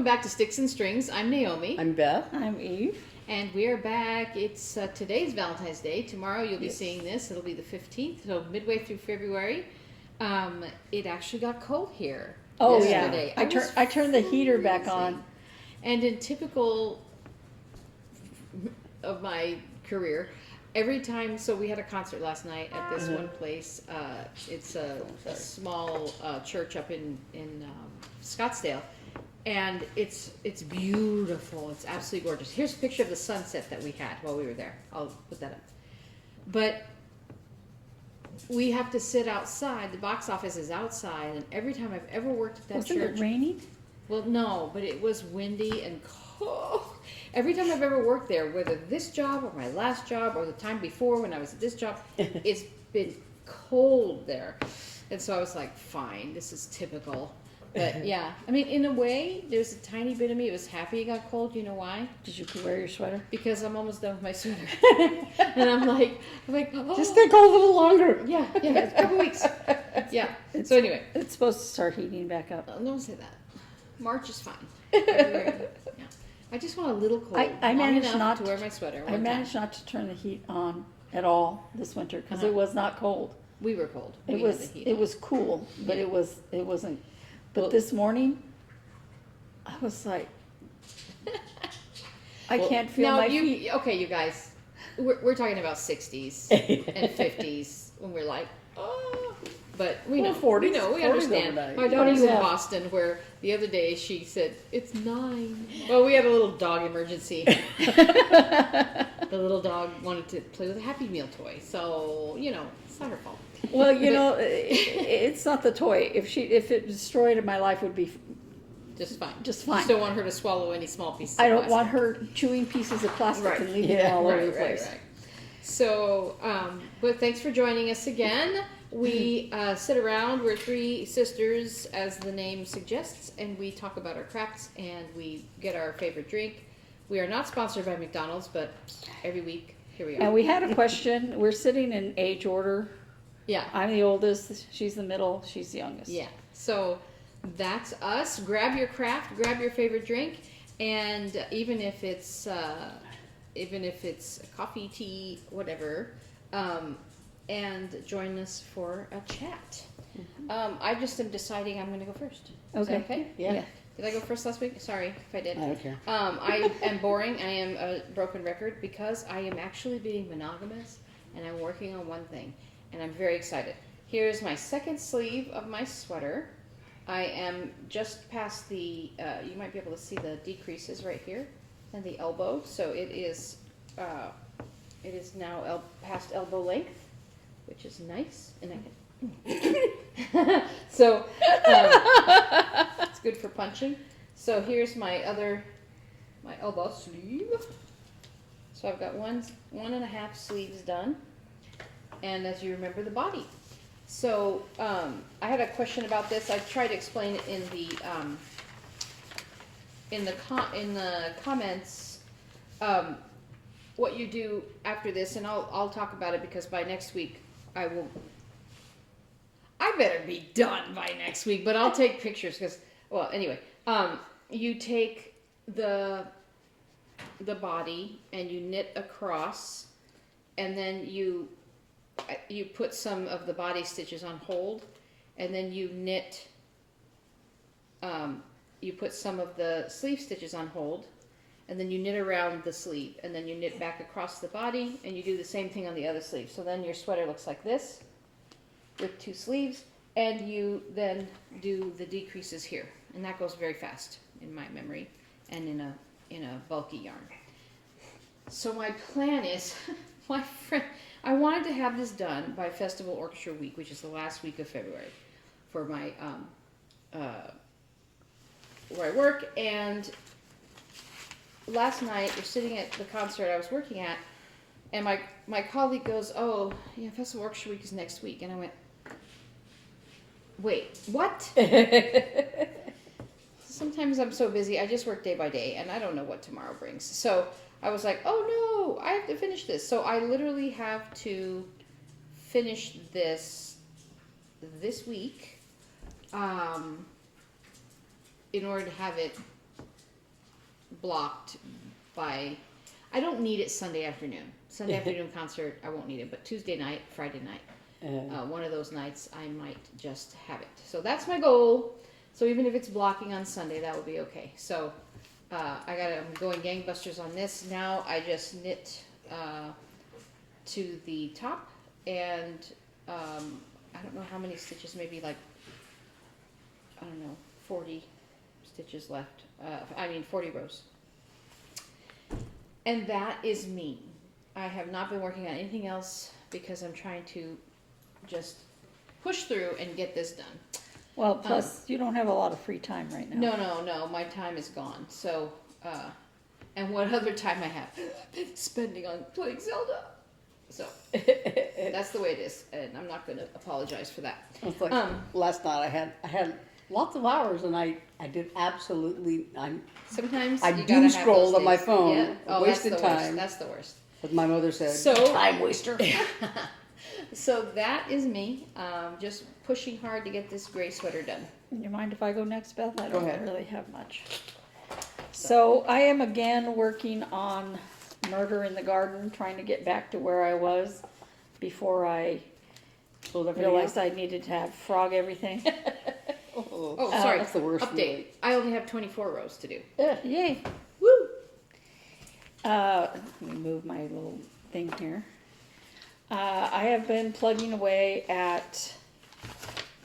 Welcome back to Sticks and Strings. I'm Naomi. I'm Beth. I'm Eve. And we're back. It's today's Valentine's Day. Tomorrow you'll be seeing this. It'll be the 15th, so midway through February. It actually got cold here yesterday. Yeah. I turned the heater back on. And in typical of my career, every time, so we had a concert last night at this one place. It's a small church up in Scottsdale. And it's beautiful. It's absolutely gorgeous. Here's a picture of the sunset that we had while we were there. I'll put that up. But we have to sit outside. The box office is outside, and every time I've ever worked at that Wasn't church, it raining? well, no, but it was windy and cold. Every time I've ever worked there, whether this job or my last job or the time before when I was at this job, it's been cold there. And so I was like, fine, this is typical. But yeah, I mean, in a way, there's a tiny bit of me. It was happy it got cold. You know why? Did you wear your sweater? Because I'm almost done with my sweater. And I'm like, oh. Just stay cold a little longer. Yeah, it's a couple weeks. Yeah. So anyway. It's supposed to start heating back up. Don't say that. March is fine. February, yeah. I just want a little cold. I managed not to wear my sweater. I managed not to turn the heat on at all this winter because it was not cold. We were cold. It was cool, but it wasn't. But this morning, I was like, I can't feel my feet. Okay, you guys, we're talking about 60s and 50s when we're like, oh. But we know, 40s, we understand. overnight. My daughter's in Boston, where the other day she said, it's 9. Well, we had a little dog emergency. The little dog wanted to play with a Happy Meal toy, so, it's not her fault. Well, it's not the toy. If it destroyed my life, would be just fine. Just fine. You don't want her to swallow any small pieces. I don't want her chewing pieces of plastic and leaving them all over the place. Right. So, but thanks for joining us again. We sit around. We're 3 sisters, as the name suggests, and we talk about our crafts and we get our favorite drink. We are not sponsored by McDonald's, but every week here we are. And we had a question. We're sitting in age order. Yeah. I'm the oldest, she's the middle, she's the youngest. Yeah. So that's us. Grab your craft, grab your favorite drink, and even if it's coffee, tea, whatever, and join us for a chat. I just am deciding I'm going to go first. Is that okay? Yeah. Did I go first last week? Sorry if I did. I don't care. I am boring. I am a broken record because I am actually being monogamous, and I'm working on one thing. And I'm very excited. Here's my second sleeve of my sweater. I am just past the, you might be able to see the decreases right here and the elbow. So it is now past elbow length, which is nice. And I can, so it's good for punching. So here's my elbow sleeve. So I've got 1.5 sleeves done. And as you remember, the body. So I had a question about this. I tried to explain it in the comments. What you do after this, and I'll talk about it because by next week I better be done by next week. But I'll take pictures because, well, anyway, you take the body and you knit across, and then you put some of the body stitches on hold, and then you knit, you put some of the sleeve stitches on hold, and then you knit around the sleeve, and then you knit back across the body, and you do the same thing on the other sleeve. So then your sweater looks like this, with 2 sleeves, and you then do the decreases here. And that goes very fast in my memory, and in a bulky yarn. So my plan is, I wanted to have this done by Festival Orchestra Week, which is the last week of February, for my where I work. And last night, we're sitting at the concert I was working at, and my colleague goes, "Oh, yeah, Festival Orchestra Week is next week," and I went, "Wait, what?" Sometimes I'm so busy, I just work day by day, and I don't know what tomorrow brings. So I was like, oh no, I have to finish this. So I literally have to finish this week in order to have it blocked by, I don't need it Sunday afternoon. Sunday afternoon concert, I won't need it, but Tuesday night, Friday night, one of those nights, I might just have it. So that's my goal. So even if it's blocking on Sunday, that would be okay. So I'm going gangbusters on this. Now I just knit to the top, and I don't know how many stitches, maybe like, I don't know, 40 stitches left. 40 rows. And that is me. I have not been working on anything else because I'm trying to just push through and get this done. Well, plus you don't have a lot of free time right now. No, my time is gone. So, and what other time I have spending on playing Zelda. So that's the way it is, and I'm not going to apologize for that. It's like last night I had lots of hours, and I did absolutely Sometimes I you doom gotta have scrolled those on my days. phone, Yeah. Oh, wasted that's the worst. time. That's the worst. As my mother said, So time waster. So that is me, just pushing hard to get this gray sweater done. You mind if I go next, Beth? I Go don't ahead. really have much. So I am again working on Murder in the Garden, trying to get back to where I was before I Pulled everything realized out? I needed to have frog everything. Oh, sorry. That's the worst. Update. I only have 24 rows to do. Yay. Woo! Let me move my little thing here. I have been plugging away at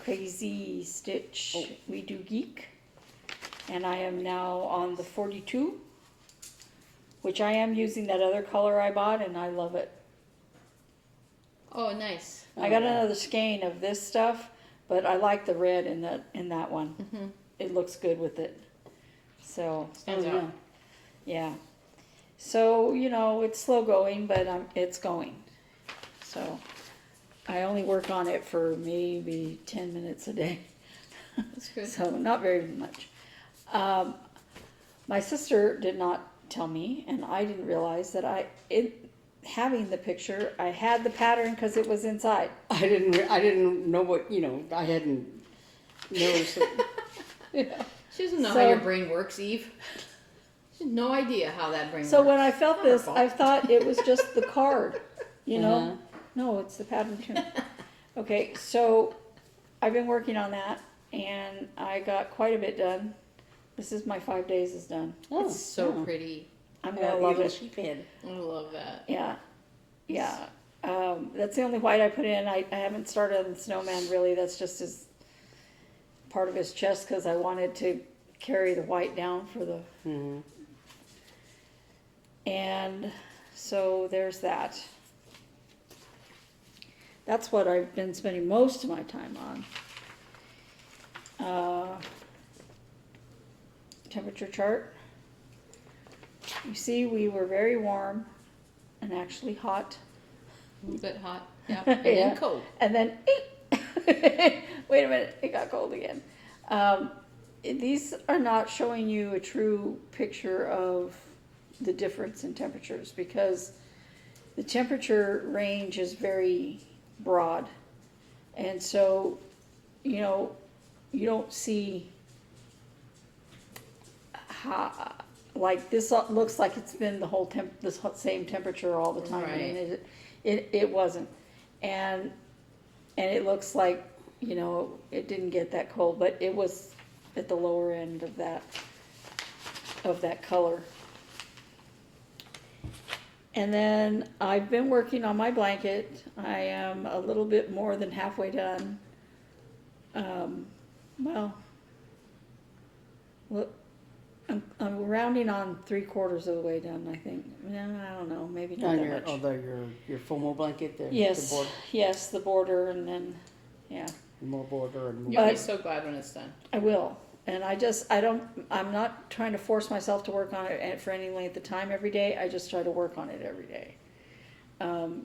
Crazy Stitch We Do Geek, and I am now on the 42, which I am using that other color I bought, and I love it. Oh, nice. I got another skein of this stuff, but I like the red in that one. Mm-hmm. It looks good with it. So Stands Oh, out. yeah. So it's slow going, but it's going. So I only work on it for maybe 10 minutes a day. That's good. So not very much. My sister did not tell me, and I didn't realize that having the picture, I had the pattern because it was inside. I didn't know what I hadn't noticed it. Yeah. She doesn't know So- how your brain works, Eve. She has no idea how that brain So works. when I felt Not her this, fault. I thought it was just the card, Uh-huh. No, it's the pattern too. Okay, so I've been working on that, and I got quite a bit done. This is my 5 days is done. It's so pretty. I'm Yeah, gonna love eagle it. sheep head. I love that. Yeah, yeah. That's the only white I put in. I haven't started on the snowman really. That's just his part of his chest because I wanted to carry the white down for the. Mm-hmm. And so there's that. That's what I've been spending most of my time on. Temperature chart. You see, we were very warm and actually hot. A little bit hot. Yeah. And Yeah. then cold. And then, wait a minute, it got cold again. These are not showing you a true picture of the difference in temperatures because the temperature range is very broad. And so, you don't see how, like this looks like it's been the whole this same temperature all the time. Right. And it wasn't. And it looks like, it didn't get that cold, but it was at the lower end of that color. And then I've been working on my blanket. I am a little bit more than halfway done. Look, I'm rounding on 3/4 of the way done, I think. No, I don't know, maybe not On that your much. your FOMO blanket there. Yes, The board, yes, the border, and then, yeah, more border and more. You'll be But- so glad when it's done. I will. And I'm not trying to force myself to work on it for any length of time every day. I just try to work on it every day.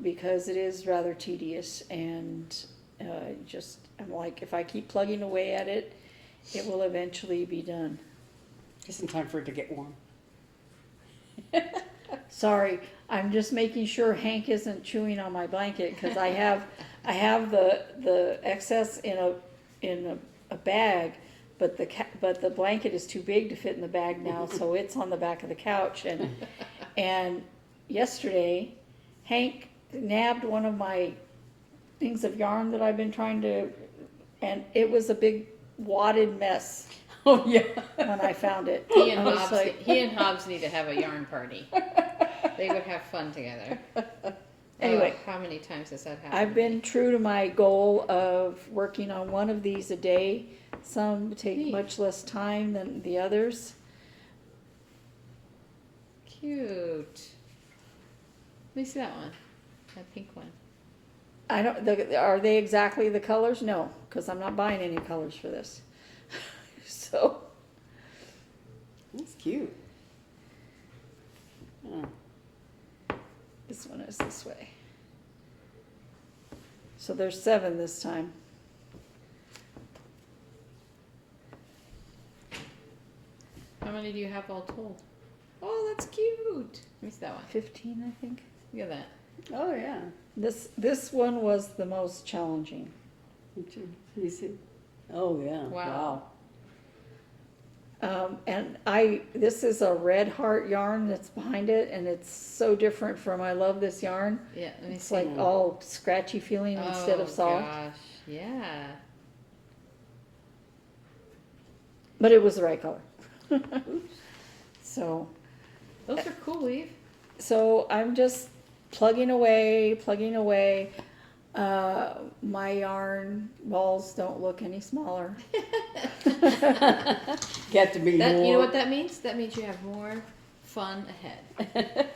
Because it is rather tedious and I'm like, if I keep plugging away at it, it will eventually be done. Just in time for it to get warm. Sorry, I'm just making sure Hank isn't chewing on my blanket because I have the excess in a bag but the blanket is too big to fit in the bag now, so it's on the back of the couch. And yesterday, Hank nabbed one of my things of yarn that I've been trying to, and it was a big wadded mess Oh, yeah. when I found it. He and I was Hobbs, like, he and Hobbs need to have a yarn party. They would have fun together. Anyway. How many times has that happened? I've been true to my goal of working on one of these a day. Some take Neat. much less time than the others. Cute. Let me see that one. That pink one. I don't. Are they exactly the colors? No, because I'm not buying any colors for this. So That's cute. Oh. this one is this way. So there's 7 this time. How many do you have all told? Oh, that's cute. Let me see that one. 15, I think. Look at that. Oh, yeah. This one was the most challenging. You see? Oh, yeah. Wow. And this is a red heart yarn that's behind it, and it's so different from I love this yarn. Yeah, let me It's see. like all scratchy feeling instead of soft. Gosh, yeah. But it was the right color. So Those are cool, Eve. so I'm just plugging away. My yarn balls don't look any smaller. Get to be That, more. you know what that means? That means you have more fun ahead.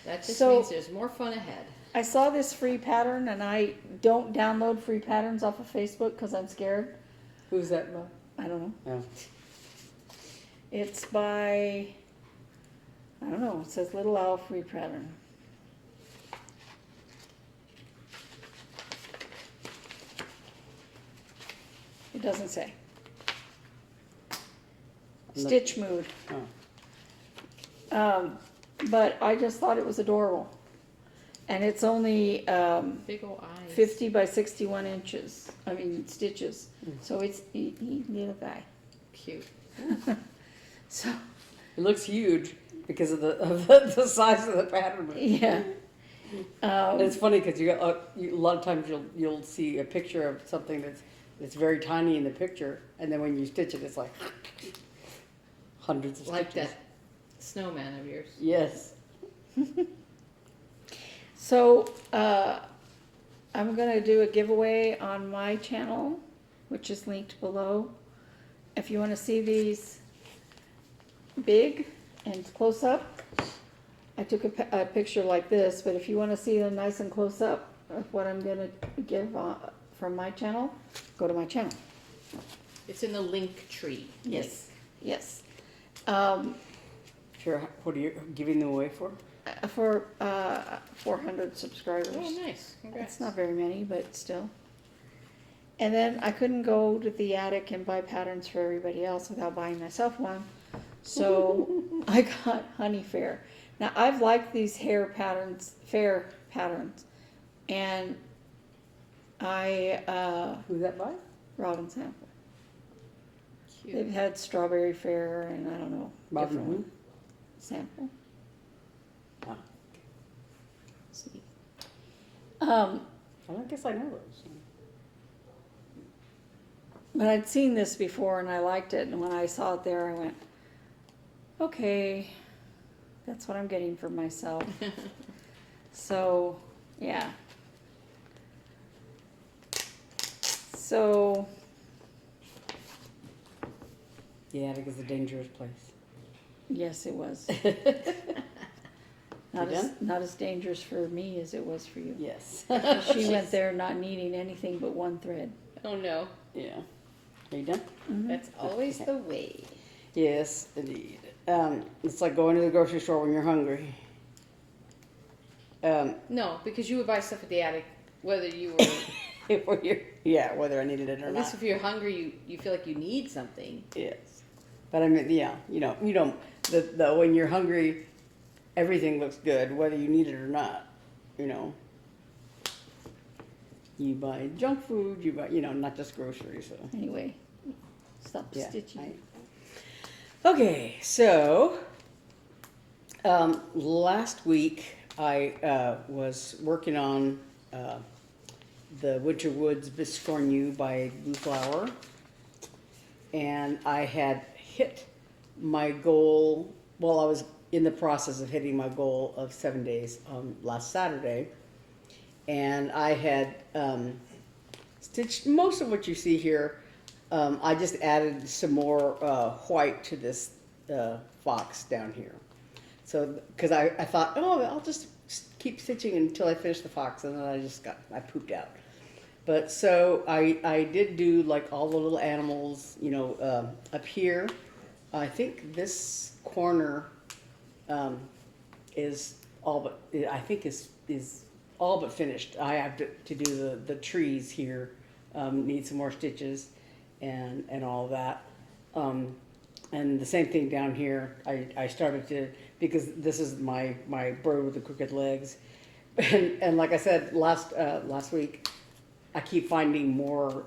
That just So- means there's more fun ahead. I saw this free pattern, and I don't download free patterns off of Facebook because I'm scared. Who's that by? I don't know. Oh. It's by, I don't know, it says Little Owl free pattern. It doesn't say. Stitch Mood. Oh. But I just thought it was adorable. And it's only Big ol' eyes. 50 by 61 inches, stitches. So it's, little guy. Cute. So, It looks huge because of the size of the pattern. yeah. And it's funny because a lot of times you'll see a picture of something that's very tiny in the picture, and then when you stitch it, it's like hundreds of Like stitches. that snowman of yours. Yes. So, I'm gonna do a giveaway on my channel, which is linked below. If you wanna see these big and close up, I took a picture like this, but if you wanna see them nice and close up of what I'm gonna give from my channel, go to my channel. It's in the link tree. Yes, yes. Sure. What are you giving them away for? For 400 subscribers. Oh, nice. Congrats. It's not very many, but still. And then I couldn't go to the attic and buy patterns for everybody else without buying myself one. So I got Honey Fair. Now I've liked these fair patterns, and Who's that by? Robin Sample. Cute. They've had Strawberry Fair and I don't know, Robin different who? one. Sample. Oh. See. I guess I know those. But I'd seen this before and I liked it, and when I saw it there, I went, okay, that's what I'm getting for myself. So, yeah. So, The attic is a dangerous place. yes, it was. You done? Not as dangerous for me as it was for you. Yes. She went there not needing anything but one thread. Oh, no. Yeah. Are you done? That's always the way. Yes, indeed. It's like going to the grocery store when you're hungry. No, because you would buy stuff at the attic, whether you were... Yeah, whether I needed it or At not. least if you're hungry, you feel like you need something. Yes, but I mean, yeah, you don't. The when you're hungry, everything looks good, whether you need it or not. You buy junk food. You buy, not just groceries. So Anyway, Stop Yeah. stitching. Okay, so last week I was working on the Winter Woods Biscornu by Blue Flower, and I had hit my goal. Well, I was in the process of hitting my goal of 7 days last Saturday, and I had stitched most of what you see here. I just added some more white to this fox down here. So, because I thought, oh, I'll just keep stitching until I finish the fox, and then I pooped out. But so I did do like all the little animals, up here. I think this corner is all but, I think is all but finished. I have to do the trees here, need some more stitches and all that. And the same thing down here. I started to, because this is my bird with the crooked legs. And like I said last week, I keep finding more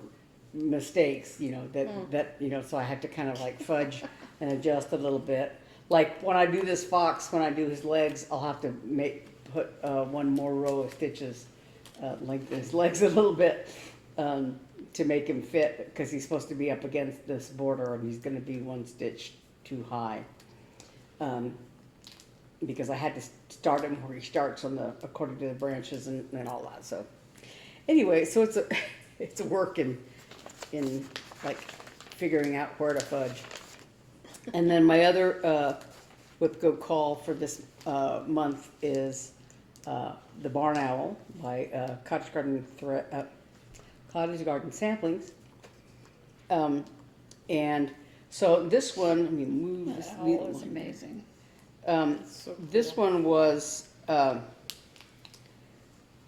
mistakes, so I have to kind of like fudge and adjust a little bit. Like when I do this fox, when I do his legs, I'll have to put one more row of stitches, lengthen his legs a little bit, to make him fit, because he's supposed to be up against this border and he's going to be one stitch too high. Because I had to start him where he starts according to the branches and all that. So anyway, so it's a work in like figuring out where to fudge. And then my other WIP-GO call for this month is the Barn Owl by Cottage Garden Samplings. And so this one, let me move this. That owl is amazing. This one was,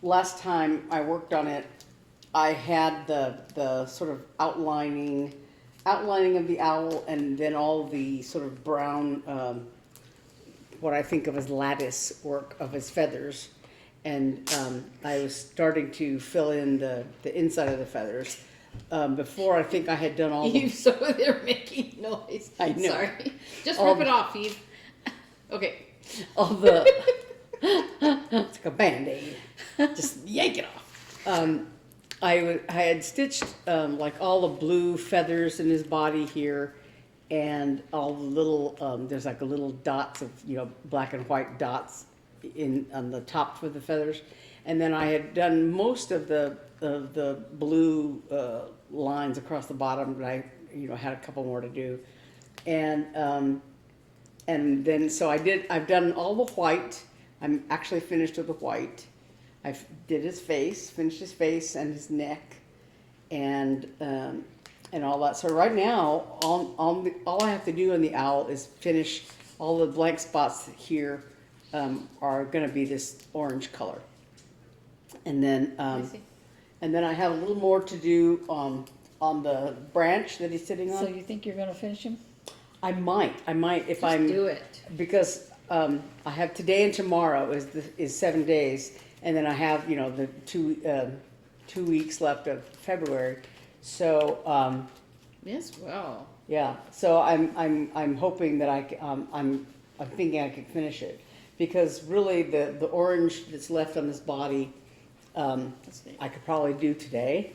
last time I worked on it, I had the sort of outlining of the owl, and then all the sort of brown, what I think of as lattice work of his feathers. And I was starting to fill in the inside of the feathers. Before, I think I had done all the... Eve's over there making noise. I know. Sorry. Just rip it off, Eve. Okay. all the... It's like a Band-Aid. Just yank it off. I had stitched like all the blue feathers in his body here, and all the little, there's like a little dots of, black and white dots on the top for the feathers. And then I had done most of the blue lines across the bottom, but I had a couple more to do. And then so I've done all the white. I'm actually finished with the white. I did his face, finished his face and his neck, and all that. So right now, all I have to do on the owl is finish all the blank spots here. Are going to be this orange color, and then I have a little more to do on the branch that he's sitting on. So you think you're going to finish him? I might if Just do it. because I have today and tomorrow is 7 days, and then I have the 2 weeks left of February, so Yes, well. yeah. So I'm hoping that I'm thinking I can finish it. Because really, the orange that's left on this body, That's neat. I could probably do today,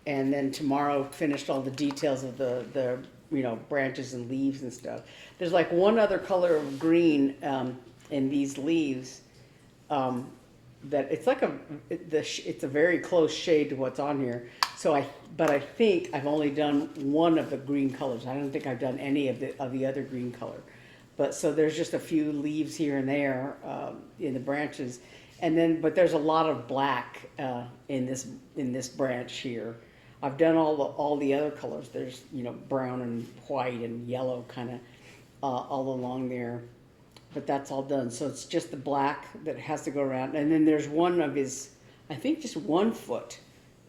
and then tomorrow finished all the details of the branches and leaves and stuff. There's like one other color of green in these leaves that it's like it's a very close shade to what's on here. But I think I've only done one of the green colors. I don't think I've done any of the other green color. But so there's just a few leaves here and there in the branches, but there's a lot of black in this branch here. I've done all the other colors. There's brown and white and yellow kind of all along there, but that's all done. So it's just the black that has to go around, and then there's one of his, I think just one foot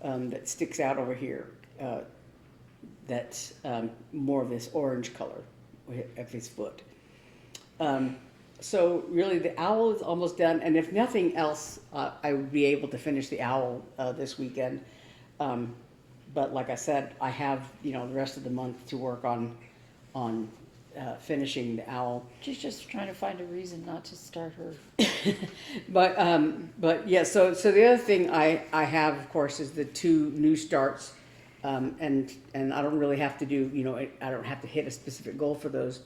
that sticks out over here. That's more of this orange color of his foot. So really the owl is almost done, and if nothing else, I would be able to finish the owl this weekend. but like I said, I have, you know, the rest of the month to work on finishing the owl. She's just trying to find a reason not to start her. But yeah, so the other thing I have, of course, is the 2 new starts, and I don't really have to do, you know, I don't have to hit a specific goal for those.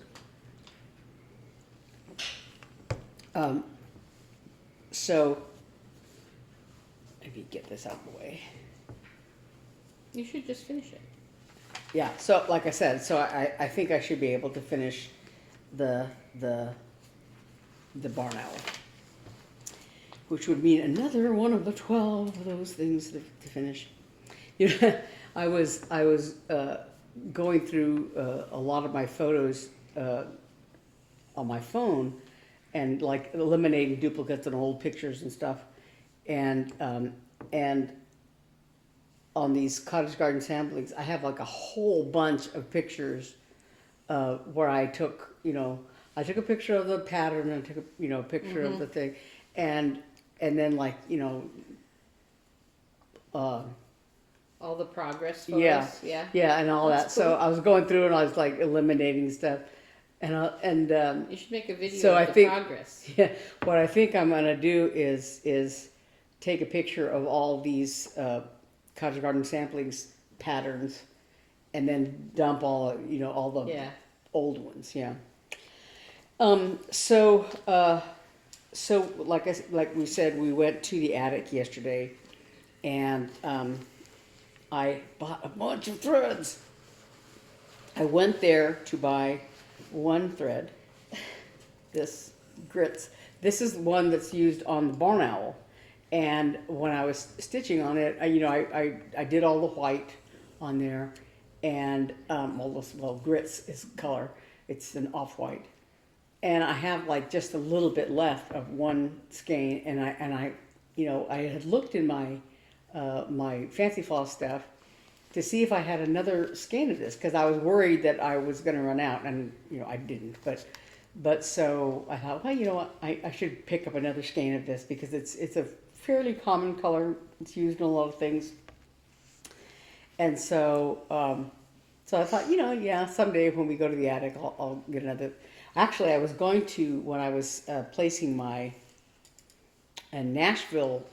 So maybe get this out of the way. You should just finish it. Yeah, so like I said, so I think I should be able to finish the barn owl, which would mean another one of the 12 of those things to finish. You know, I was going through a lot of my photos on my phone, and like eliminating duplicates and old pictures and stuff, and on these cottage garden samplings, I have like a whole bunch of pictures where I took, you know, I took a picture of the pattern and took a, you know, picture of the thing, and then like, you know, All the progress photos. yeah, and all That's that. So cool. I was going through and I was like eliminating stuff, and You should make a video So of I the think- progress. yeah, what I think I'm gonna do is take a picture of all these cottage garden samplings patterns, and then dump all, you know, all the Yeah. old ones. Yeah. So like we said, we went to the attic yesterday, and I bought a bunch of threads. I went there to buy one thread, this grits. This is one that's used on the barn owl. And when I was stitching on it, I did all the white on there, and grits is color. It's an off-white. And I have like just a little bit left of one skein, and I had looked in my my Fancy Floss stuff to see if I had another skein of this, because I was worried that I was going to run out, and you know I didn't. But so I thought, well, you know what, I should pick up another skein of this, because it's a fairly common color. It's used in a lot of things. And so so I thought, you know, yeah, someday when we go to the attic, I'll get another. Actually, I was going to, when I was placing my Nashville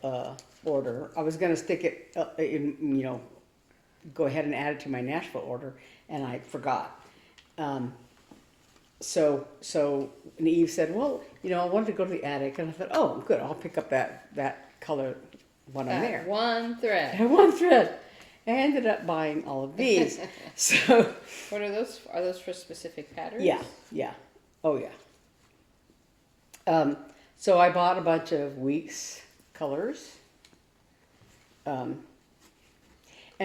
order, I was going to stick it in, you know, go ahead and add it to my Nashville order, and I forgot. So Eve said, well, you know, I wanted to go to the attic, and I thought, oh, good, I'll pick up that color when I'm there. One I thread. had one thread. I ended up buying all of these. So What are those? Are those for specific patterns? yeah, oh yeah. So I bought a bunch of Weeks colors. And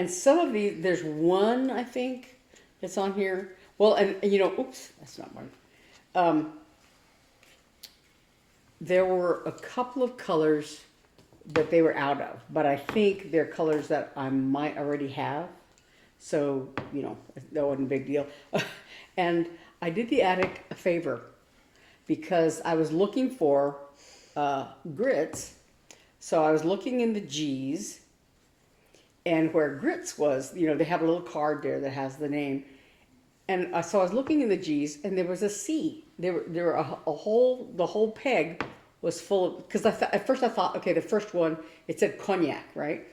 some of these, there's one, I think, that's on here. Well, and you know, oops, that's not one. There were a couple of colors that they were out of, but I think they're colors that I might already have. So, you know, that wasn't a big deal. And I did the attic a favor, because I was looking for grits. So I was looking in the G's, and where grits was, you know, they have a little card there that has the name. And so I was looking in the G's, and there was a C. There were the whole peg was full of, because at first I thought, okay, the first one, it said cognac, right?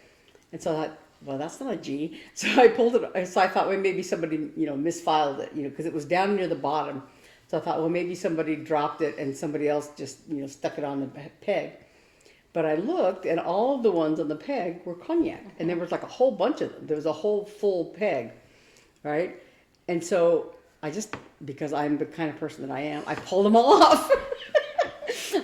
And so I thought, well, that's not a G. So I pulled it, so I thought, well, maybe somebody, you know, misfiled it, you know, because it was down near the bottom. So I thought, well, maybe somebody dropped it and somebody else just, you know, stuck it on the peg. But I looked, and all of the ones on the peg were cognac. And there was like a whole bunch of them. There was a whole full peg, right? And so I just, because I'm the kind of person that I am, I pulled them all off.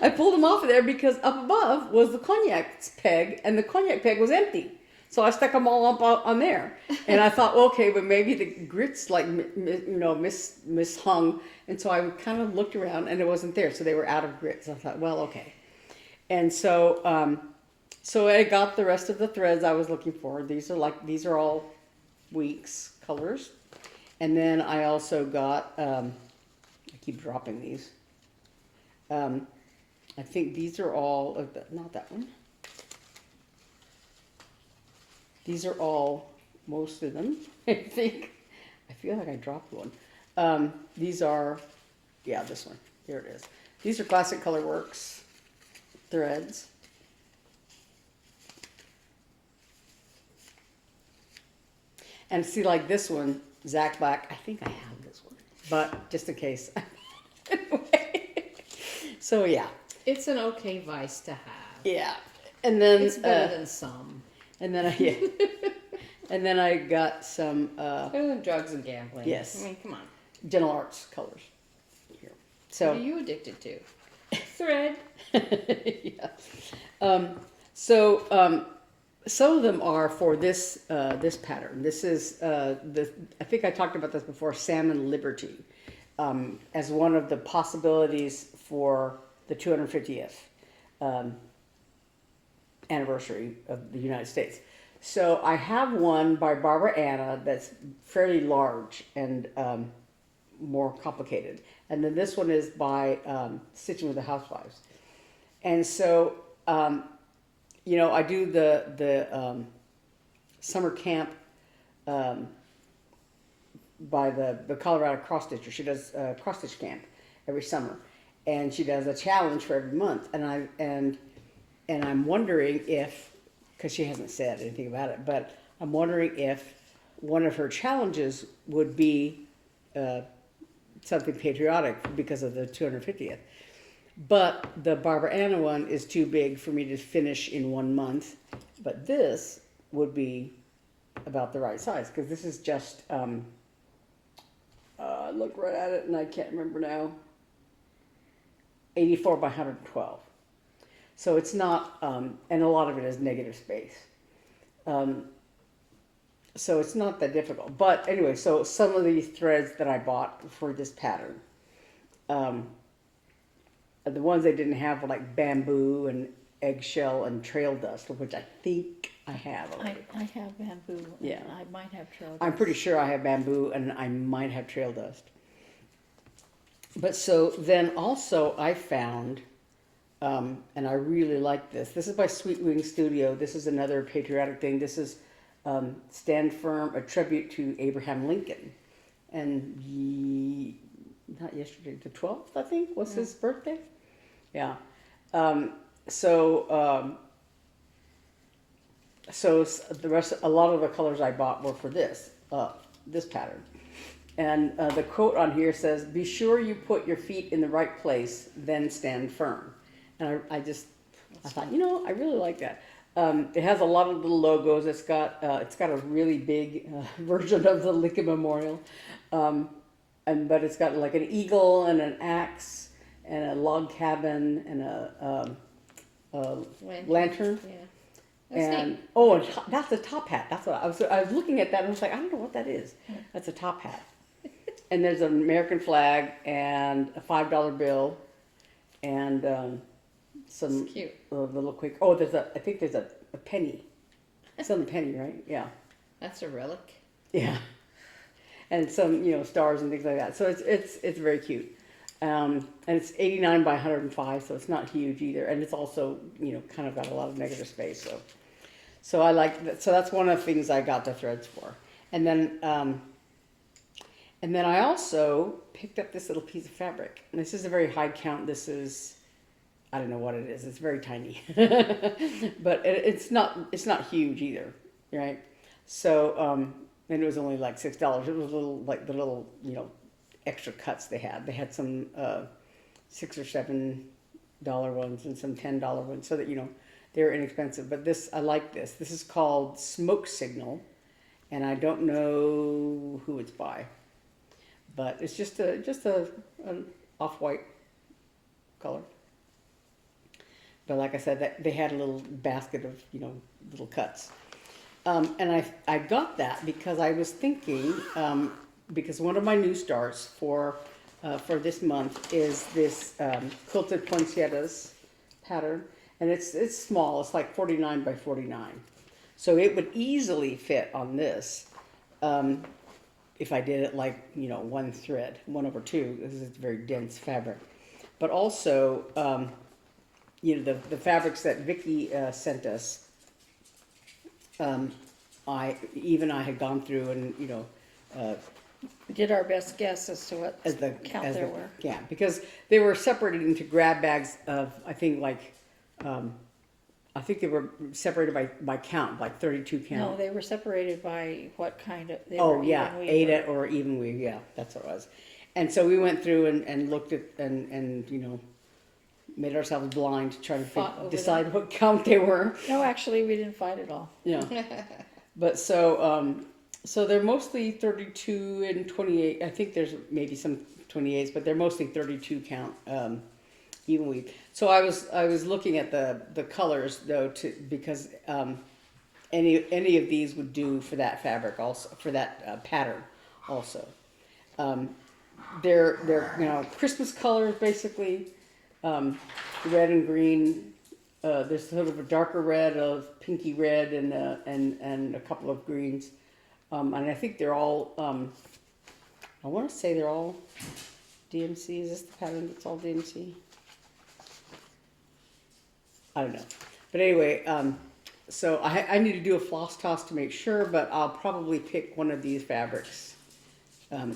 I pulled them off of there because up above was the cognac peg, and the cognac peg was empty. So I stuck them all up on there. And I thought, okay, but maybe the grits like, you know, mishung. And so I kind of looked around, and it wasn't there. So they were out of grits. I thought, well, okay. And so, so I got the rest of the threads I was looking for. These are all Weeks colors. And then I also got, I keep dropping these. I think these are all, not that one. These are all most of them, I think. I feel like I dropped one. These are, yeah, this one. Here it is. These are Classic Color Works threads. And see, like this one, Zach Black, I think I have this one, but just in case. Anyway. So yeah. It's an okay vice to have. Yeah. And then It's better than some. and then and then I got some Better than drugs and gambling. Yes. I mean, come on. Gentle Arts colors here. What So are you addicted to? Thread. yeah. Some of them are for this this pattern. This is I think I talked about this before, Salmon Liberty, as one of the possibilities for the 250th anniversary of the United States. So I have one by Barbara Anna that's fairly large and more complicated, and then this one is by Stitching with the Housewives. And so you know, I do the summer camp by the Colorado cross stitcher. She does cross stitch camp every summer, and she does a challenge for every month. And I'm wondering if, because she hasn't said anything about it, but I'm wondering if one of her challenges would be something patriotic because of the 250th. But the Barbara Anna one is too big for me to finish in 1 month. But this would be about the right size, because this is just, I look right at it and I can't remember now, 84 by 112. So it's not, and a lot of it is negative space. So it's not that difficult. But anyway, so some of these threads that I bought for this pattern, the ones they didn't have were like bamboo and eggshell and trail dust, which I think I have already. I have bamboo. And Yeah. I might have trail. I'm pretty sure I have bamboo and I might have trail dust. But so then also I found, and I really like this. This is by Sweet Wing Studio. This is another patriotic thing. This is Stand Firm, a tribute to Abraham Lincoln. And not yesterday, the 12th, I think, was his birthday. Yeah. So the rest, a lot of the colors I bought were for this pattern. And the quote on here says, "Be sure you put your feet in the right place, then stand firm." And I thought, you know, I really like that. It has a lot of little logos. It's got a really big version of the Lincoln Memorial, but it's got like an eagle and an axe and a log cabin and a lantern. Yeah. And oh, and that's a top hat. That's what I was looking at that and I was like, I don't know what that is. That's a top hat. And there's an American flag and a $5 bill and some Cute. little quick. Oh, I think there's a penny. It's on the penny, right? Yeah. That's a relic. Yeah. And some, stars and things like that. So it's very cute. And it's 89 by 105, so it's not huge either. And it's also, kind of got a lot of negative space. So I like that. So that's one of the things I got the threads for. And then I also picked up this little piece of fabric. And this is a very high count. This is, I don't know what it is. It's very tiny, but it's not huge either, right? So, and it was only like $6. It was the little, extra cuts they had. They had some $6 or $7 ones and some $10 ones, so that they were inexpensive. But I like this. This is called Smoke Signal, and I don't know who it's by, but it's just an off-white color. But like I said, they had a little basket of little cuts, and I got that because I was thinking. Because one of my new starts for this month is this quilted poinsettias pattern, and it's small. It's like 49 by 49, so it would easily fit on this if I did it like one thread, 1/2. This is very dense fabric, but also the fabrics that Vicki sent us. I had gone through and, you know, We did our best guess as to what count there were. Yeah, because they were separated into grab bags of, I think they were separated by count, like 32 count. No, they were separated by what kind of. They Oh were yeah, even weave Ada or even weave. Yeah, that's what it was. And so we went through and looked at and you know, made ourselves blind to try Fought to over decide what count they were. No, actually, we didn't fight at all. Yeah. But so they're mostly 32 and 28. I think there's maybe some 28s, but they're mostly 32 count even weave. So I was looking at the colors though because any of these would do for that fabric also, for that pattern also. They're you know, Christmas colors basically, red and green. There's sort of a darker red, a pinky red, and a couple of greens. And I think they're all, I want to say they're all DMC. Is this the pattern that's all DMC? I don't know. But anyway, so I need to do a floss toss to make sure, but I'll probably pick one of these fabrics.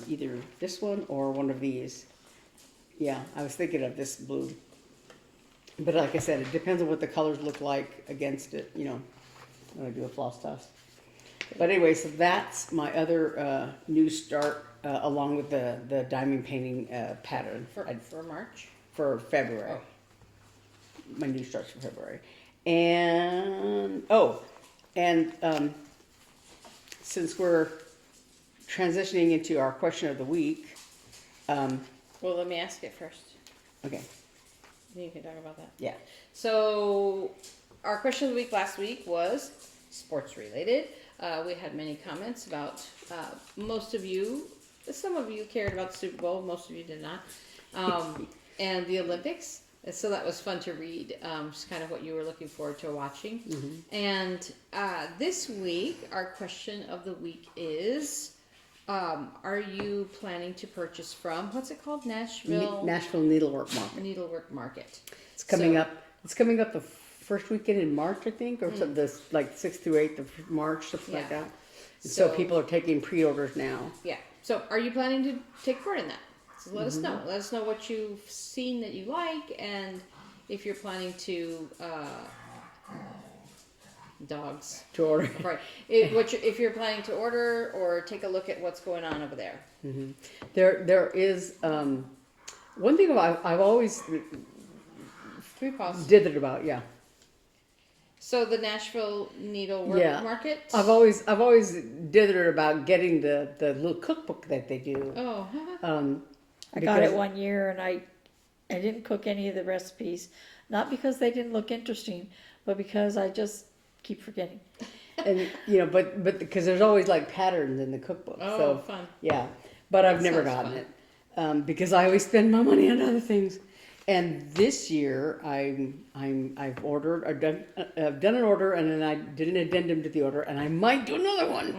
Either this one or one of these. Yeah, I was thinking of this blue. But like I said, it depends on what the colors look like against it, you know, when I do a floss toss. But anyway, so that's my other new start along with the diamond painting pattern For March. for February. Oh. My new starts for February. And since we're transitioning into our question of the week, Well, let me ask it first. okay, Then you can talk about that. yeah. So, our question of the week last week was sports related. We had many comments about most of you, some of you cared about the Super Bowl, most of you did not, and the Olympics. And so that was fun to read, just kind of what you were looking forward to watching. Mm-hmm. And this week, our question of the week is, are you planning to purchase from, what's it called, Nashville Needlework Market. Needlework Market? It's coming So- up. It's coming up the first weekend in March, I think, or something. This like 6th through 8th of March, something like Yeah. that. And so So- people are taking pre-orders now. Yeah. So, are you planning to take part in that? So let us know. Let us know what you've seen that you like, and if you're planning to dogs. To order. Right. If you're planning to order or take a look at what's going on over there. There is one thing I've always 3 paws. dithered about. Yeah. So the Nashville Needlework Yeah. Market. I've always dithered about getting the little cookbook that they do. Oh. I got it Because- one year and I didn't cook any of the recipes, not because they didn't look interesting, but because I just keep forgetting. And you know, but because there's always like patterns in the cookbook. Oh, so fun. yeah, but I've That never sounds gotten fun. it because I always spend my money on other things. And this year I've ordered. I've done an order, and then I did an addendum to the order, and I might do another one.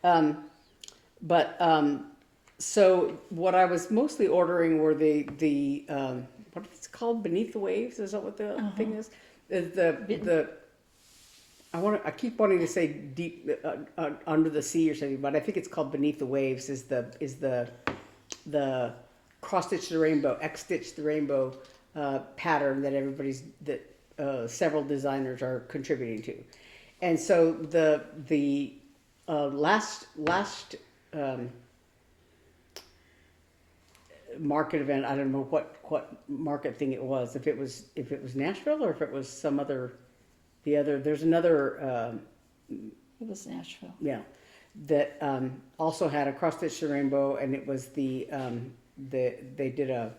Oh no. So what I was mostly ordering were the what is it called, Beneath the Waves? Is that what the thing is? Is the I keep wanting to say deep under the sea or something, but I think it's called Beneath the Waves. Is the cross stitch the rainbow, X stitch the rainbow pattern that several designers are contributing to, and so the last market event, I don't know what market thing it was, if it was Nashville or if it was some other, there's another It was Nashville. yeah, that also had a cross stitch the rainbow, and it was they did a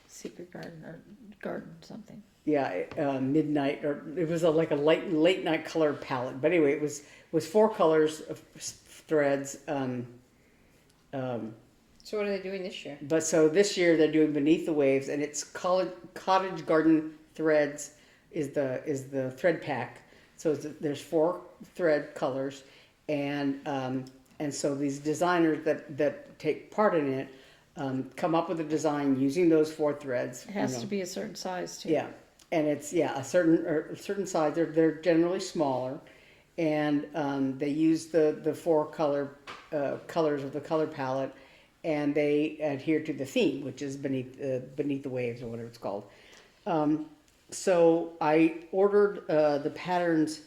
Secret Garden or Garden something. midnight, or it was like a late night color palette. But anyway, it was 4 colors of threads. So what are they doing this year? But so this year they're doing Beneath the Waves, and it's cottage garden threads is the thread pack. So there's 4 thread colors, and so these designers that take part in it come up with a design using those 4 threads. It has to be a certain size too. Yeah, and it's a certain size. They're generally smaller, and they use the four colors of the color palette, and they adhere to the theme, which is beneath the waves, or whatever it's called. So I ordered the patterns,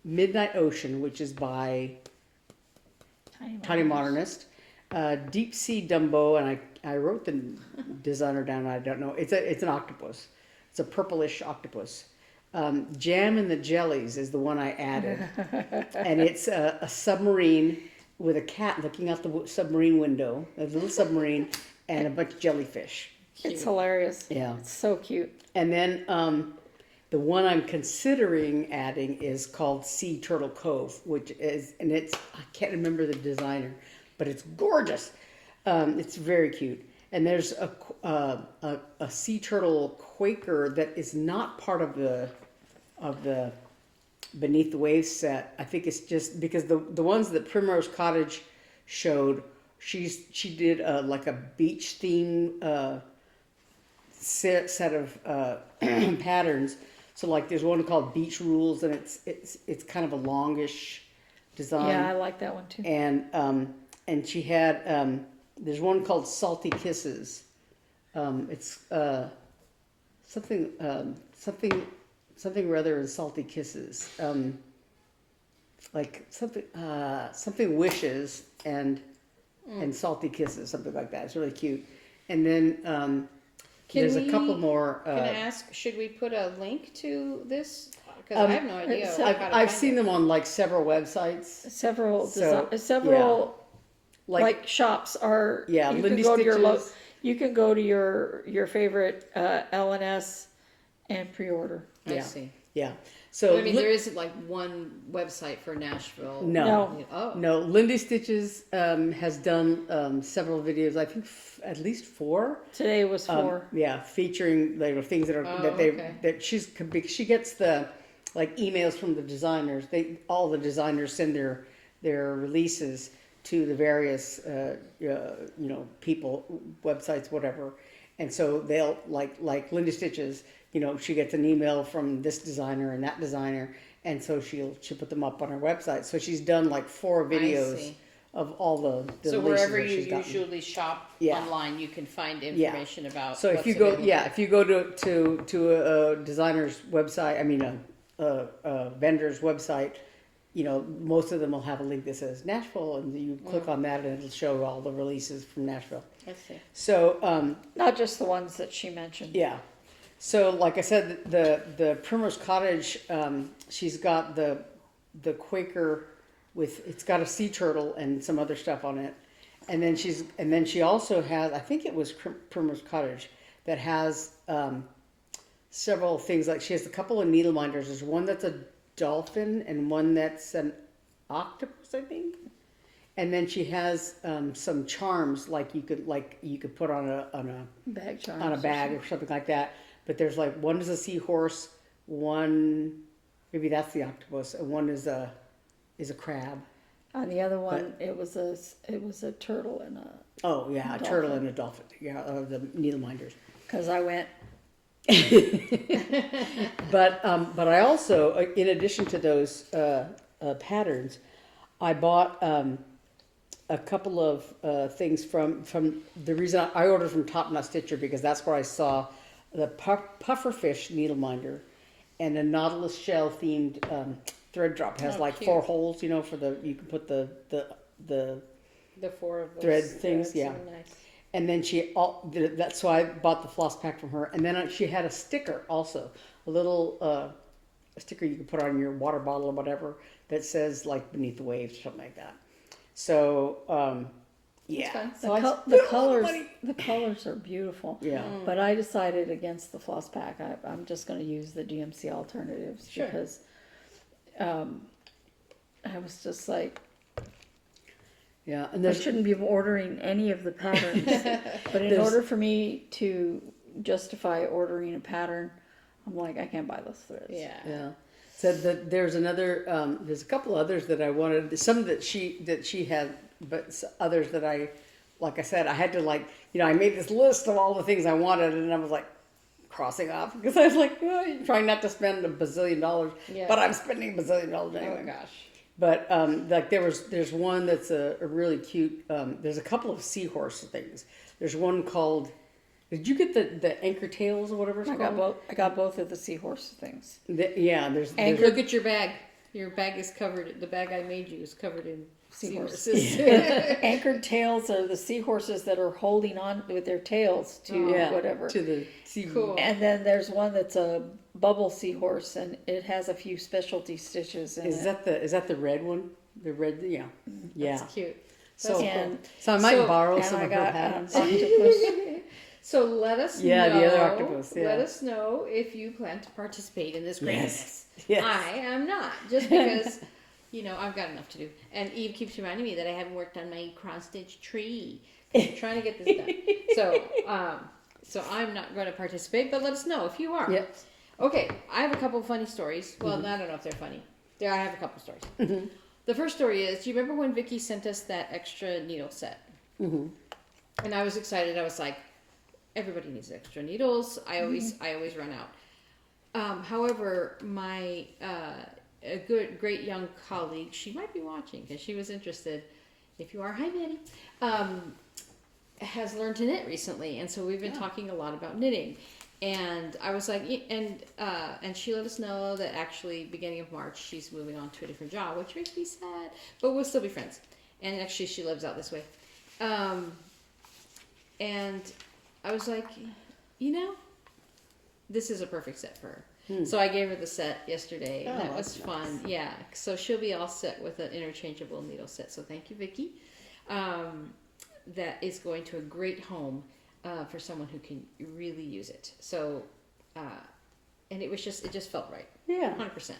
Midnight Ocean, which is by Tiny Modernist, Deep Sea Dumbo, and I wrote the designer down. I don't know. It's an octopus. It's a purplish octopus. Jam and the Jellies is the one I added, and it's a submarine with a cat looking out the submarine window, a little submarine, and a bunch of jellyfish. It's hilarious. Yeah. It's so cute. And then the one I'm considering adding is called Sea Turtle Cove, which is, and it's, I can't remember the designer, but it's gorgeous. It's very cute. And there's a sea turtle Quaker that is not part of the Beneath the Waves set. I think it's just because the ones that Primrose Cottage showed, she did like a beach theme set of patterns. So like there's one called Beach Rules, and it's kind of a longish design. Yeah, I like that one too. And she had there's one called Salty Kisses. It's something rather in Salty Kisses. Like something wishes and Salty Kisses, something like that. It's really cute. And then there's a couple more. Can I ask, should we put a link to this? Because I have no idea. so- how to I've find seen it. them on like several websites. Several So, several like shops are. Yeah, you Lindy can go to your Stitches. you can go to your favorite LNS and pre-order. I Yeah. see. Yeah. So I mean, there isn't like one website for Nashville. No. Oh. No, Lindy Stitches has done several videos. I think at least 4. Today was 4. Yeah, featuring things that are okay. that she gets the like emails from the designers. All the designers send their releases to the various people, websites, whatever, and so they'll like Lindy Stitches. She gets an email from this designer and that designer, and so she'll put them up on her website. So she's done like 4 videos see. of all the So releases wherever that you she's gotten. usually shop Yeah. online, you can find information about. So if what's you go, available. if you go to a designer's website, I mean a vendor's website, most of them will have a link that says Nashville, and you click on that, and it'll show all the releases from Nashville. I see. So Not just the ones that she mentioned. yeah. So like I said, the Primrose Cottage, she's got the Quaker with, it's got a sea turtle and some other stuff on it, and then she also has, I think it was Primrose Cottage that has several things, like she has a couple of needle minders. There's one that's a dolphin and one that's an octopus, I think. And then she has some charms like you could put on a Bag charms. on a bag or something like that. But there's like one is a seahorse, one maybe that's the octopus, and one is a crab. On the other one, it was a turtle and a. Oh yeah, a Dolphin. turtle and a dolphin. Yeah, the needle minders. Because I went. But I also, in addition to those patterns, I bought a couple of things from the reason I ordered from Top Knot Stitcher, because that's where I saw the pufferfish needle minder and a nautilus shell themed thread drop. Has like cute. 4 holes, for you can put the The 4 of those thread things, threads yeah. are nice. And then that's why I bought the floss pack from her. And then she had a sticker also, a little a sticker you can put on your water bottle or whatever that says like Beneath the Waves or something like that. So yeah, fun. so The colors are beautiful. Yeah. But I decided against the floss pack. I'm just going to use the DMC alternatives Sure. because I was just like, Yeah, and I there's shouldn't be ordering any of the patterns. But in There's- order for me to justify ordering a pattern, I'm like, I can't buy those threads. yeah. So there's another there's a couple others that I wanted. Some that she had, but others that like I said, I had to I made this list of all the things I wanted, and I was like, crossing off because I was like, oh, trying not to spend $1 bazillion, Yeah. but I'm spending $1 bazillion Oh anyway. my gosh. But like there's one that's a really cute. There's a couple of seahorse things. There's one called. Did you get the anchor tails or whatever it's called? I got both of the seahorse things. Yeah, there's Anchor- Look at your bag. Your bag is covered. The bag I made you is covered in seahorses. Anchored tails are the seahorses that are holding on with their tails to whatever. to the sea. Cool. And then there's one that's a bubble seahorse, and it has a few specialty stitches in Is it. that the red one? The red, yeah, yeah. That's cute. So And- so I might So- borrow and some I of her got patterns. octopus. So let us Yeah, know. the other octopus, yeah. Let us know if you plan to participate in this greatness. Yes. I am not, just because, I've got enough to do. And Eve keeps reminding me that I haven't worked on my cross-stitch tree. I'm trying to get this done. So I'm not going to participate, but let us know if you are. Yep. Okay, I have a couple of funny stories. Well, I don't know if they're funny. I have a couple of stories. Mm-hmm. The first story is, do you remember when Vicky sent us that extra needle set? Mm-hmm. And I was excited. I was like, everybody needs extra needles. I always run out. However, my a great young colleague, she might be watching because she was interested. If you are, hi Betty, has learned to knit recently, and so we've been talking a lot about knitting. And I was like, and she let us know that actually beginning of March she's moving on to a different job, which makes me sad, but we'll still be friends. And actually, she lives out this way. And I was like, this is a perfect set for her. So I gave her the set yesterday, and Oh, that was that's fun. nice. Yeah, so she'll be all set with an interchangeable needle set. So thank you, Vicky. That is going to a great home for someone who can really use it. So, and it just felt right. Yeah. 100%.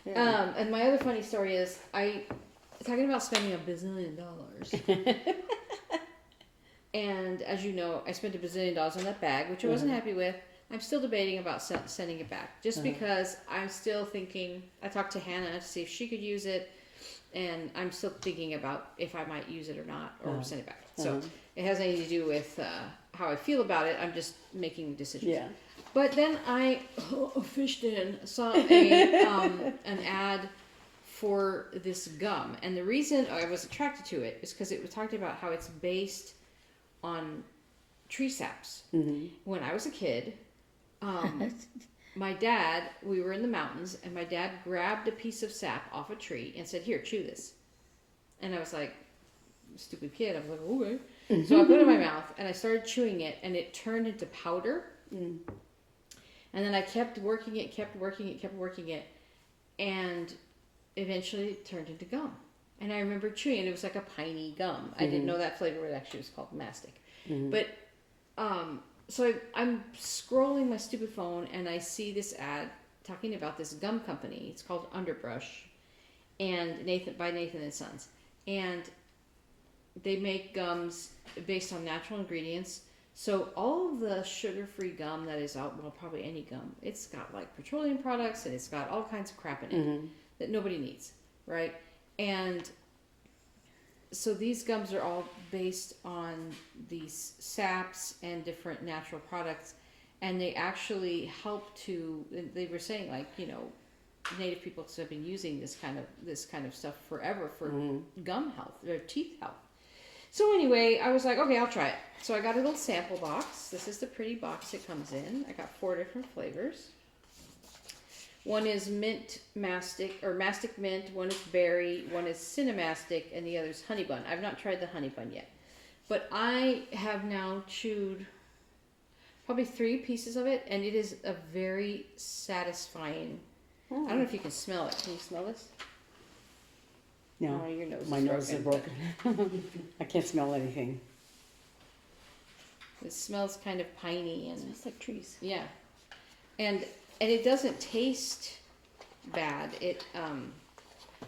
Yeah. And my other funny story is talking about spending $1 bazillion. And as you know, I spent $1 bazillion on that bag, which I wasn't happy with. I'm still debating about sending it back, just because I'm still thinking. I talked to Hannah to see if she could use it, and I'm still thinking about if I might use it or not, or send it back. So it has nothing to do with how I feel about it. I'm just making decisions. Yeah. But then I fished in, saw an ad for this gum, and the reason I was attracted to it is because it was talking about how it's based on tree saps. Mm-hmm. When I was a kid, my dad, we were in the mountains, and my dad grabbed a piece of sap off a tree and said, "Here, chew this." And I was like, stupid kid, I was like, okay. So I put it in my mouth, and I started chewing it, and it turned into powder. And then I kept working it, and eventually it turned into gum. And I remember chewing it. It was like a piney gum. I didn't know that flavor. It actually was called mastic. But so I'm scrolling my stupid phone, and I see this ad talking about this gum company. It's called Underbrush, and by Nathan and Sons, and they make gums based on natural ingredients. So all of the sugar-free gum that is out, well, probably any gum, it's got like petroleum products, and it's got all kinds of crap in it that nobody needs, right? And so these gums are all based on these saps and different natural products, and they actually help to. They were saying, like, Native peoples have been using this kind of stuff forever for gum health, their teeth health. So anyway, I was like, okay, I'll try it. So I got a little sample box. This is the pretty box it comes in. I got 4 different flavors. One is mint mastic, or mastic mint. One is berry. One is cinemastic, and the other is honey bun. I've not tried the honey bun yet, but I have now chewed probably 3 pieces of it, and it is a very satisfying. I don't know if you can smell it. Can you smell this? No, Oh, your nose my is nose is broken. I can't smell anything. It smells kind of piney and It's like trees. yeah, and it doesn't taste bad. It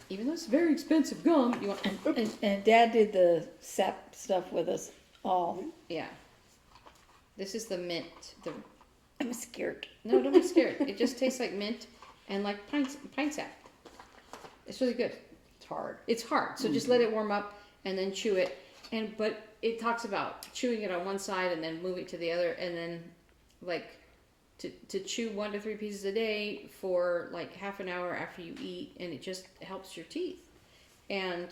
even though it's very expensive gum, you want And Dad did the sap stuff with us all. yeah. This is the mint. I'm scared. No, don't be scared. It just tastes like mint and like pine sap. It's really good. It's hard. It's hard, so just let it warm up and then chew it. But it talks about chewing it on one side and then moving to the other, and then like to chew 1 to 3 pieces a day for like half an hour after you eat, and it just helps your teeth. And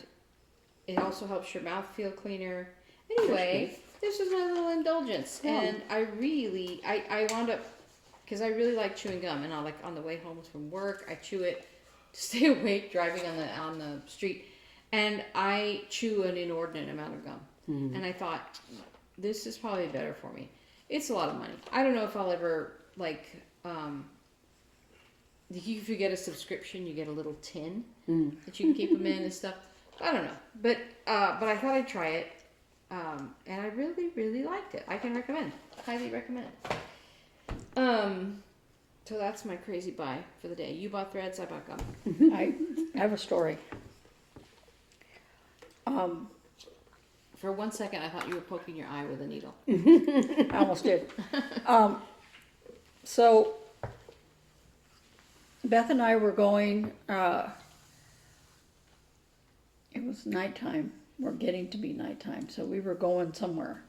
it also helps your mouth feel cleaner. Anyway, this was my little indulgence. Yeah. And I wound up, because I really like chewing gum, and I like on the way home from work, I chew it to stay awake driving on the street. And I chew an inordinate amount of gum. Mm-hmm. And I thought, this is probably better for me. It's a lot of money. I don't know if I'll ever, like, if you get a subscription, you get a little tin that you can keep them in and stuff. I don't know. But I thought I'd try it. And I really, really liked it. I can recommend. Highly recommend. So that's my crazy buy for the day. You bought threads, I bought gum. I have a story. For 1 second, I thought you were poking your eye with a needle. I almost did. So Beth and I were going, it was nighttime. We're getting to be nighttime. So we were going somewhere.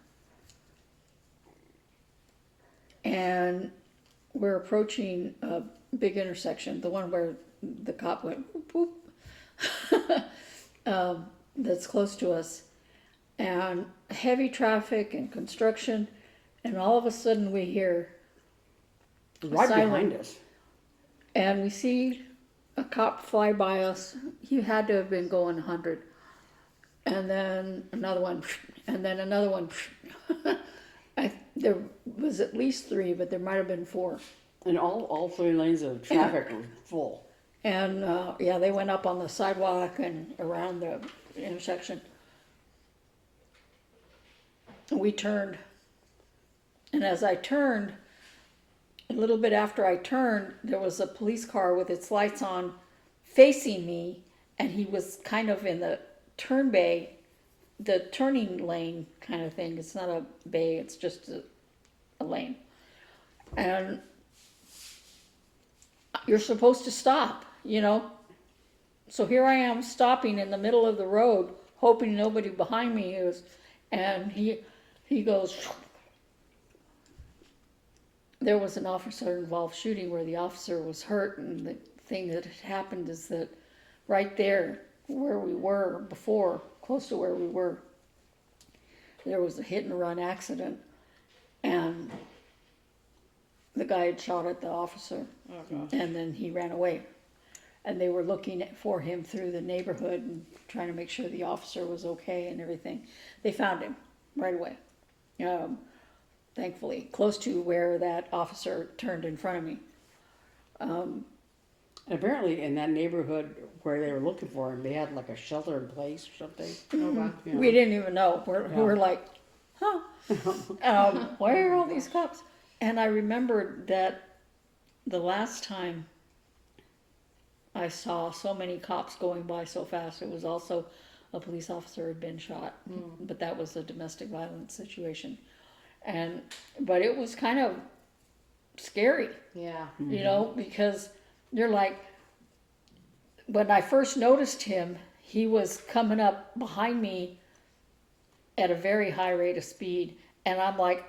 And we're approaching a big intersection, the one where the cop went whoop, whoop. That's close to us. And heavy traffic and construction. And all of a sudden we hear Right silent. behind us. And we see a cop fly by us. He had to have been going 100. And then another one, and then another one. There was at least 3, but there might have been 4. And all 3 lanes of traffic were full. And yeah, they went up on the sidewalk and around the intersection. We turned. And as I turned, a little bit after I turned, there was a police car with its lights on facing me, and he was kind of in the turn bay, the turning lane kind of thing. It's not a bay, it's just a lane. And you're supposed to stop, you know? So here I am stopping in the middle of the road, hoping nobody behind me is, and he goes. There was an officer involved shooting where the officer was hurt, and the thing that had happened is that right there where we were before, close to where we were, there was a hit and run accident, and the guy had shot at the officer, and then he ran away. And they were looking for him through the neighborhood and trying to make sure the officer was okay and everything. They found him right away. Thankfully, close to where that officer turned in front of me. Apparently, in that neighborhood where they were looking for him, they had like a shelter in place or something. Oh, wow. Yeah. We didn't even know. We were like, huh? Why are all these cops? And I remembered that the last time I saw so many cops going by so fast, it was also a police officer had been shot. But that was a domestic violence situation. But it was kind of scary, Yeah. you know, because you're like, when I first noticed him, he was coming up behind me at a very high rate of speed. And I'm like,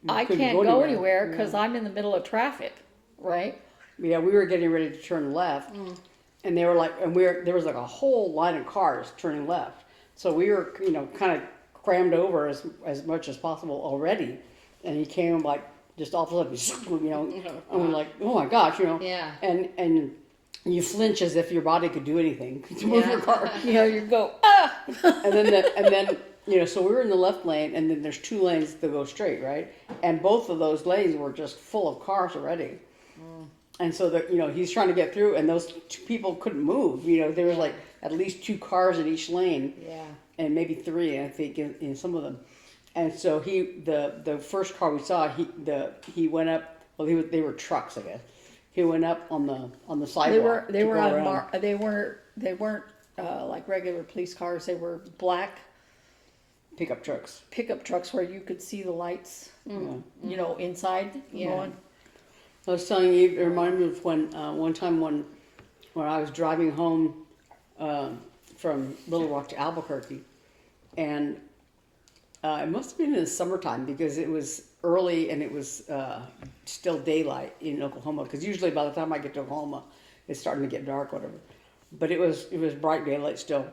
I couldn't can't go go anywhere. anywhere because I'm in the middle of traffic, right? Yeah, we were getting ready to turn left, and they were like, there was like a whole line of cars turning left. So we were, kind of crammed over as much as possible already, and he came like just all of a sudden, and we're like, oh my gosh, Yeah. and you flinch as if your body could do anything to move your car, You know, you go, ah! and then so we were in the left lane, and then there's 2 lanes that go straight, right, and both of those lanes were just full of cars already. And so he's trying to get through, and those 2 people couldn't move. There was like at least 2 cars in each lane, Yeah. and maybe 3, I think, in some of them. And so the first car we saw, he went up. Well, they were trucks, I guess. He went up on the sidewalk. They weren't like regular police cars. They were black pickup trucks. pickup trucks where you could see the lights, inside Yeah. going. I was telling you, it reminded me of when one time when I was driving home from Little Rock to Albuquerque, and it must have been in the summertime because it was early and it was still daylight in Oklahoma, because usually by the time I get to Oklahoma, it's starting to get dark, whatever. But it was bright daylight still,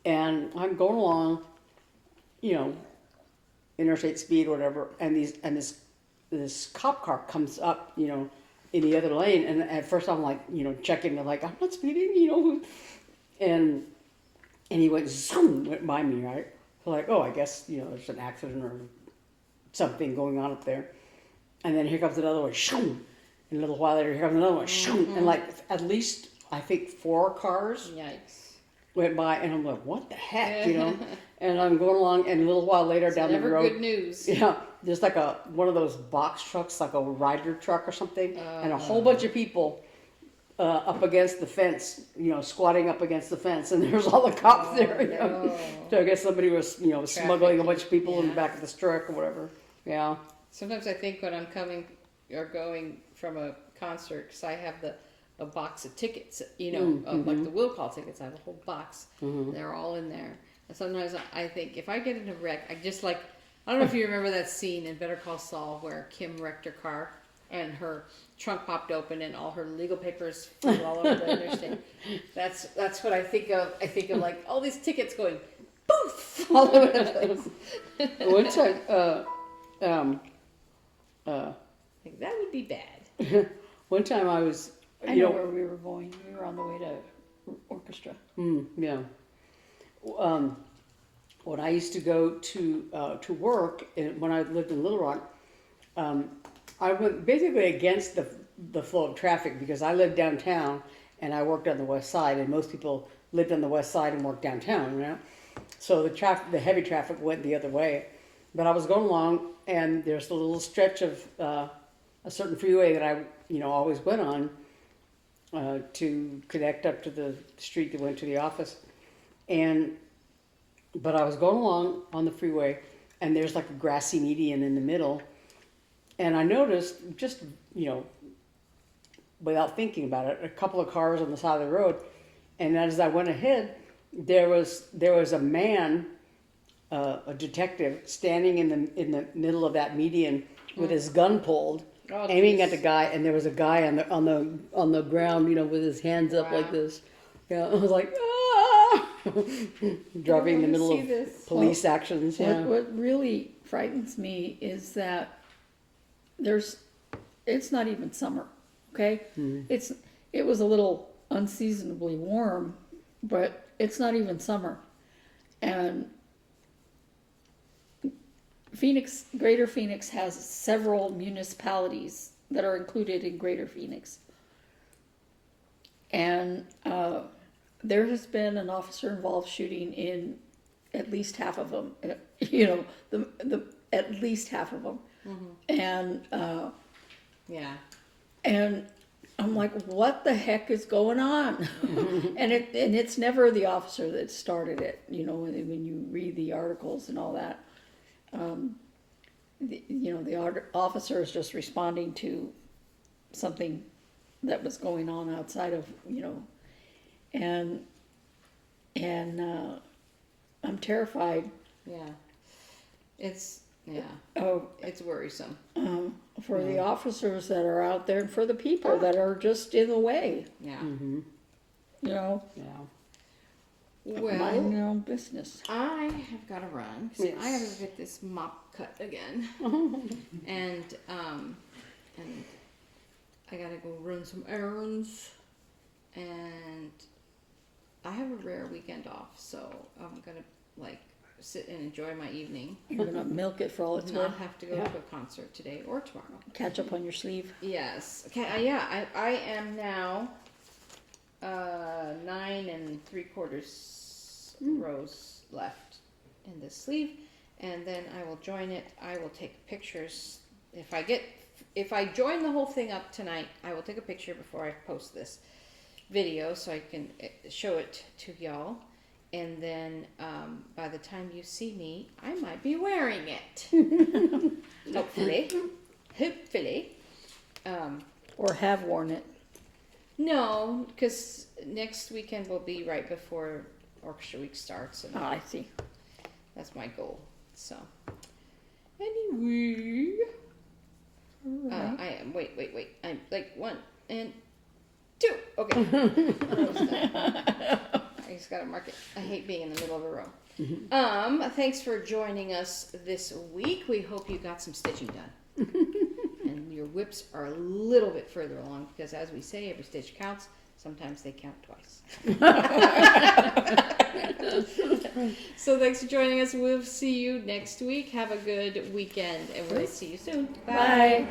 and I'm going along, you know, interstate speed, whatever, and this cop car comes up, you know, in the other lane, and at first I'm like, you know, checking, like I'm not speeding, you know, and he went zoom, went by me, right? So like, oh, I guess, you know, there's an accident or something going on up there. And then here comes another one, shoom. And a little while later, here comes another one, shoom. And like at least, I think 4 cars Yikes. went by, and I'm like, what the heck, you know? And I'm going along, and a little while later It's down the never road. good news. Yeah, there's like one of those box trucks, like a rider truck or something, and a whole bunch of people up against the fence, you know, squatting up against the fence, and there's all the cops there. You know? no. So I guess somebody was, you know, smuggling a bunch of people in the yeah. back of this truck or whatever. Yeah. Sometimes I think when I'm coming or going from a concert, because I have a box of tickets, you know, like the will call tickets. I have a whole box. They're all in there. And sometimes I think if I get in a wreck, I just like, I don't know if you remember that scene in Better Call Saul where Kim wrecked her car and her trunk popped open and all her legal papers flew all over the interstate. That's what I think of. I think of like all these tickets going poof all over the place. One time, Like, that would be bad. one time I was, I you know know, where we were going. We were on the way to orchestra. yeah. When I used to go to work when I lived in Little Rock, I went basically against the flow of traffic because I lived downtown and I worked on the west side, and most people lived on the west side and worked downtown, you know. So the heavy traffic went the other way. But I was going along, and there's a little stretch of a certain freeway that I, you know, always went on to connect up to the street that went to the office. But I was going along on the freeway, and there's like a grassy median in the middle, and I noticed, just, you know, without thinking about it, a couple of cars on the side of the road, and as I went ahead, there was a man, a detective, standing in the middle of that median with his gun pulled, Oh, aiming geez. at the guy, and there was a guy on the ground, you know, with his hands up like Wow. this. Yeah, I was like, ah! Driving in the middle see of this. police actions. Yeah. What really frightens me is that it's not even summer, okay? It was a little unseasonably warm, but it's not even summer. And Greater Phoenix has several municipalities that are included in Greater Phoenix. And there has been an officer-involved shooting in at least half of them. You know, the at least half of them. And Yeah. and I'm like, what the heck is going on? and it's never the officer that started it. You know, when you read the articles and all that, the officer is just responding to something that was going on outside of, you know, and I'm terrified Yeah. It's of it's worrisome. for the officers that are out there and for the people that are just in the way, Yeah. you know, Yeah. mind Well, their own business. I have got to run 'cause Yes. I have to get this mop cut again, and I gotta go run some errands, and I have a rare weekend off, so I'm gonna like sit and enjoy my evening. You're gonna milk it for all it's Not worth. have to go to a concert today or tomorrow. Catch up on your sleeve. Yes. Okay. Yeah. I am now 9 3/4 rows left in this sleeve, and then I will join it. I will take pictures. If I join the whole thing up tonight, I will take a picture before I post this video so I can show it to y'all. And then by the time you see me, I might be wearing it. Hopefully. Or have worn it. No, because next weekend will be right before Orchestra Week starts, and I see. that's my goal. So, Anyway. Alright. I am. Wait. I'm like 1 and 2. Okay. Almost done. I just gotta mark it. I hate being in the middle of a row. Thanks for joining us this week. We hope you got some stitching done. And your whips are a little bit further along because, as we say, every stitch counts. Sometimes they count twice. So thanks for joining us. We'll see you next week. Have a good weekend, and we'll see you soon. Bye.